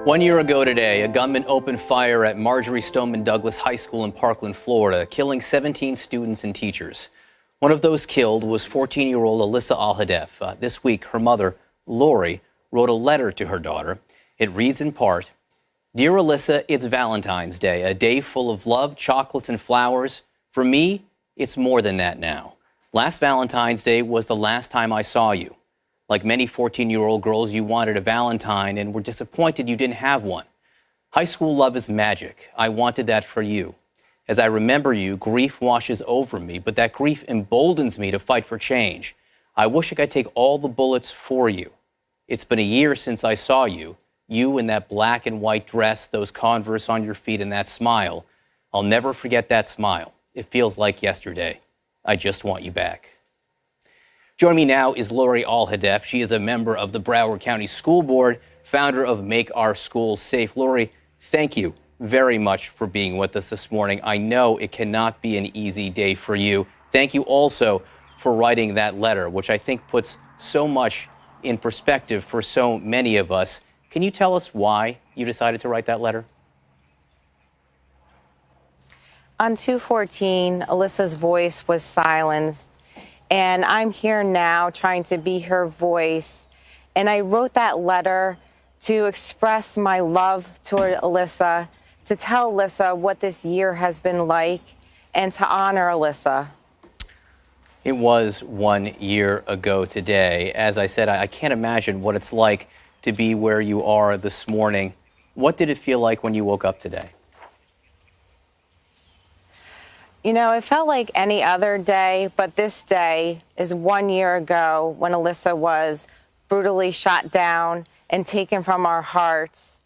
1 year ago today, a gunman opened fire at Marjorie Stoneman Douglas High School in Parkland, Florida, killing 17 students and teachers. One of those killed was 14-year-old Alyssa Al-Hadef. This week, her mother, Lori, wrote a letter to her daughter. It reads in part, "Dear Alyssa, it's Valentine's Day, a day full of love, chocolates, and flowers. For me, it's more than that now. Last Valentine's Day was the last time I saw you. Like many 14-year-old girls, you wanted a Valentine and were disappointed you didn't have one. High school love is magic. I wanted that for you. As I remember you, grief washes over me, but that grief emboldens me to fight for change. I wish I could take all the bullets for you. It's been a year since I saw you. You in that black and white dress, those Converse on your feet, and that smile. I'll never forget that smile. It feels like yesterday. I just want you back." Joining me now is Lori Al-Hadef. She is a member of the Broward County School Board, founder of Make Our Schools Safe. Lori, thank you very much for being with us this morning. I know it cannot be an easy day for you. Thank you also for writing that letter, which I think puts so much in perspective for so many of us. Can you tell us why you decided to write that letter? On 2/14, Alyssa's voice was silenced. And I'm here now trying to be her voice. And I wrote that letter to express my love toward Alyssa, to tell Alyssa what this year has been like, and to honor Alyssa. It was 1 year ago today. As I said, I can't imagine what it's like to be where you are this morning. What did it feel like when you woke up today? You know, it felt like any other day, but this day is 1 year ago when Alyssa was brutally shot down and taken from our hearts.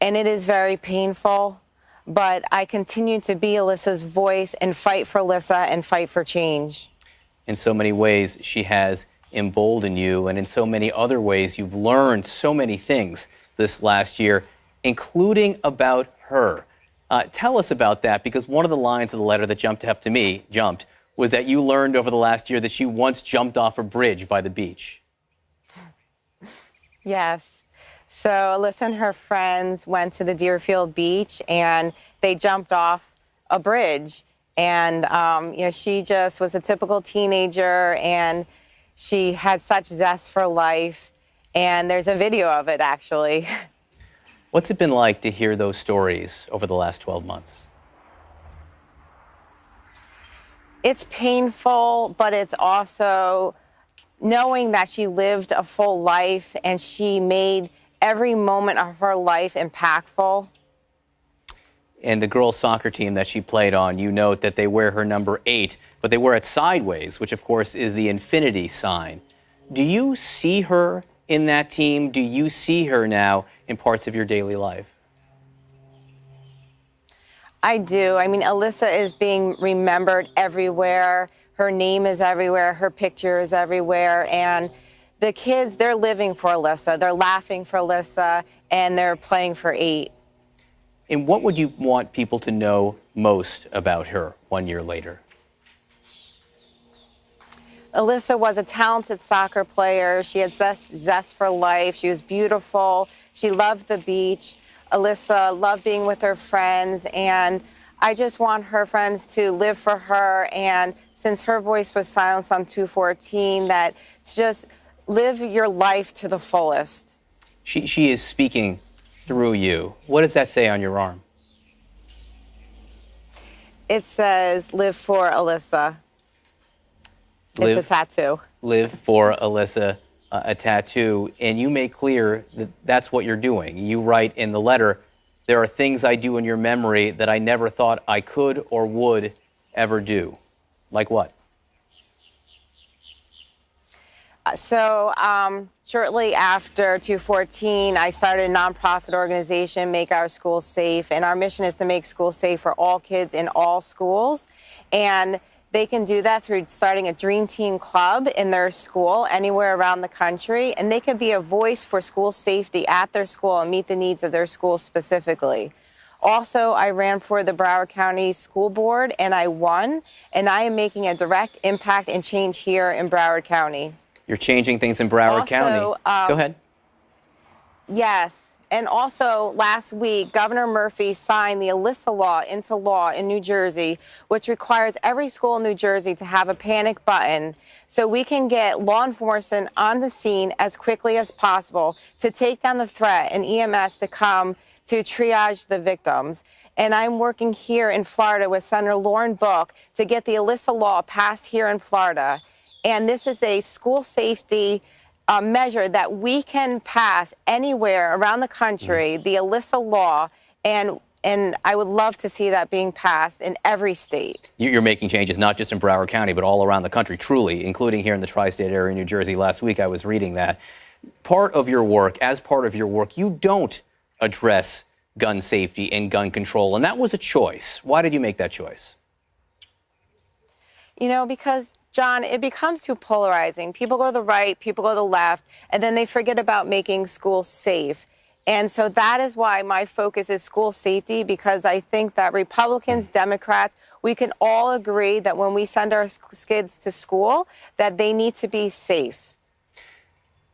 And it is very painful, but I continue to be Alyssa's voice and fight for Alyssa and fight for change. In so many ways, she has emboldened you, and in so many other ways, you've learned so many things this last year, including about her. Tell us about that, because one of the lines of the letter that jumped was that you learned over the last year that she once jumped off a bridge by the beach. Yes. So Alyssa and her friends went to the Deerfield Beach and they jumped off a bridge. And, she just was a typical teenager and she had such zest for life. And there's a video of it, actually. What's it been like to hear those stories over the last 12 months? It's painful, but it's also knowing that she lived a full life and she made every moment of her life impactful. And the girls' soccer team that she played on, you note that they wear her number 8, but they wear it sideways, which of course is the infinity sign. Do you see her in that team? Do you see her now in parts of your daily life? I do. I mean, Alyssa is being remembered everywhere. Her name is everywhere. Her picture is everywhere. And the kids, they're living for Alyssa. They're laughing for Alyssa, and they're playing for 8. And what would you want people to know most about her 1 year later? Alyssa was a talented soccer player. She had zest for life. She was beautiful. She loved the beach. Alyssa loved being with her friends. And I just want her friends to live for her. And since her voice was silenced on 2/14, that just live your life to the fullest. She is speaking through you. What does that say on your arm? It says, "Live for Alyssa." It's a tattoo. Live for Alyssa, a tattoo. And you make clear that that's what you're doing. You write in the letter, "There are things I do in your memory that I never thought I could or would ever do." Like what? Shortly after 2/14, I started a nonprofit organization, Make Our Schools Safe. And our mission is to make schools safe for all kids in all schools. And they can do that through starting a Dream Team Club in their school anywhere around the country. And they can be a voice for school safety at their school and meet the needs of their school specifically. Also, I ran for the Broward County School Board and I won. And I am making a direct impact and change here in Broward County. You're changing things in Broward County. Go ahead. Yes. And also, last week, Governor Murphy signed the Alyssa law into law in New Jersey, which requires every school in New Jersey to have a panic button so we can get law enforcement on the scene as quickly as possible to take down the threat and EMS to come to triage the victims. And I'm working here in Florida with Senator Lauren Book to get the Alyssa law passed here in Florida. And this is a school safety measure that we can pass anywhere around the country, the Alyssa law, and I would love to see that being passed in every state. You're making changes not just in Broward County, but all around the country, truly, including here in the tri-state area in New Jersey. Last week, I was reading that. As part of your work, you don't address gun safety and gun control, and that was a choice. Why did you make that choice? You know, because, John, it becomes too polarizing. People go to the right, people go to the left, and then they forget about making schools safe. And so that is why my focus is school safety, because I think that Republicans, Democrats, we can all agree that when we send our kids to school, that they need to be safe.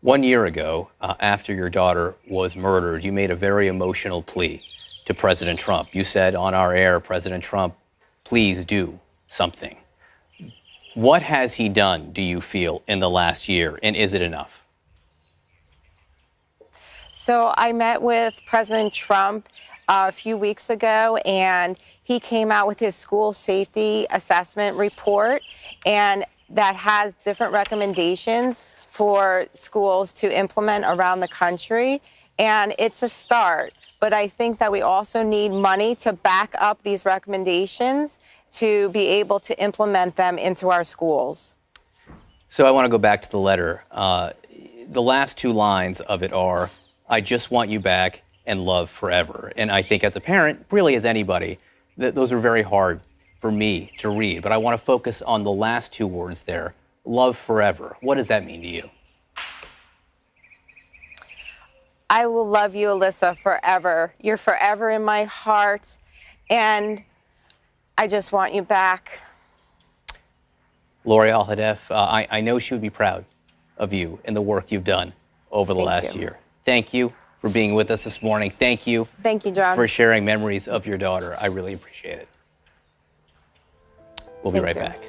1 year ago, after your daughter was murdered, you made a very emotional plea to President Trump. You said on our air, President Trump, please do something. What has he done, do you feel, in the last year, and is it enough? So I met with President Trump a few weeks ago, and he came out with his school safety assessment report, and that has different recommendations for schools to implement around the country. And it's a start, but I think that we also need money to back up these recommendations to be able to implement them into our schools. So I want to go back to the letter. The last two lines of it are, I just want you back and love forever. And I think as a parent, really as anybody, those are very hard for me to read. But I want to focus on the last two words there, love forever. What does that mean to you? I will love you, Alyssa, forever. You're forever in my heart, and I just want you back. Lori Alhadeff, I know she would be proud of you and the work you've done over the last year. Thank you for being with us this morning. Thank you. Thank you, John. For sharing memories of your daughter. I really appreciate it. We'll be right back.